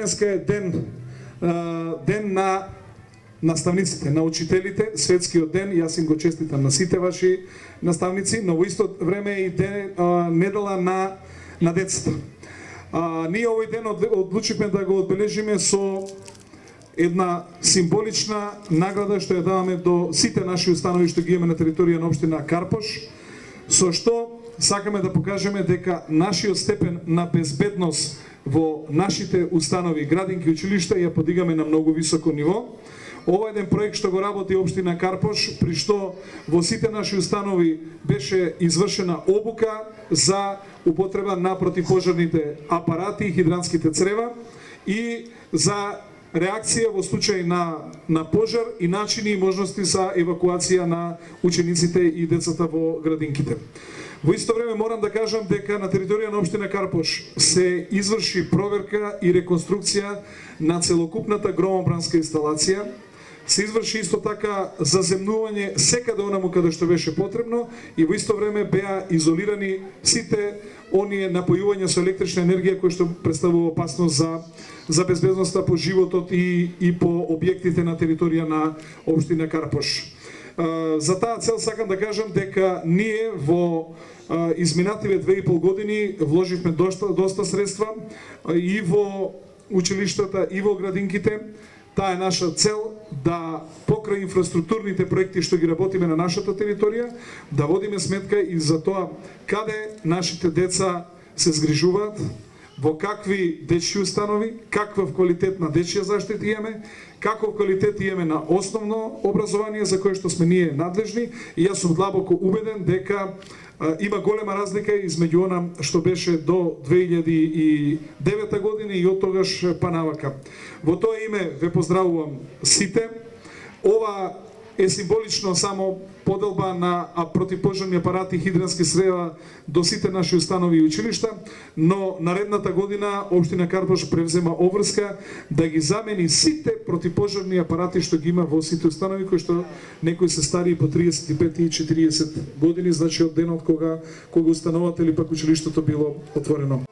денеска е ден на наставниците, на учителите, светскиот ден. Јас им го честитам на сите ваши наставници, но во исто време и недела на децата. Ние овој ден одлучивме да го одбележиме со една символична награда што ја даваме до сите наши установи што ги имаме на територија на општина Карпош, со што сакаме да покажеме дека нашиот степен на безбедност во нашите установи, градинки, училишта ја подигаме на многу високо ниво. Ова е еден проект што го работи општина Карпош, при што во сите наши установи беше извршена обука за употреба на противпожарните апарати и хидрантските црева и за реакција во случај на пожар и начини и можности за евакуација на учениците и децата во градинките. Во исто време морам да кажам дека на територија на општина Карпош се изврши проверка и реконструкција на целокупната громобранска инсталација. Се изврши исто така заземнување секаде онаму каде што беше потребно и во исто време беа изолирани сите оние напојувања со електрична енергија кои што представува опасност за безбедноста по животот и по објектите на територија на општина Карпош. За таа цел сакам да кажам дека ние во изминативе 2,5 години вложивме доста средства и во училиштата и во градинките. Таа е наша цел да покрај инфраструктурните проекти што ги работиме на нашата територија, да водиме сметка и за тоа каде нашите деца се згрижуваат, во какви дечји установи, каква квалитет на дечја заштита имаме, каков квалитет имаме на основно образование за кое што сме ние надлежни и јас сум длабоко убеден дека има голема разлика измеѓу она што беше до 2009 година и од тогаш па навака. Во тоа име ве поздравувам сите. Ова е символично само поделба на противпожарни апарати и хидрантски црева до сите наши установи и училишта, но наредната година општина Карпош превзема обврска да ги замени сите противпожарни апарати што ги има во сите установи, кои што некои се стари по 35 и 40 години, значи од денот кога установата или пак училиштето било отворено.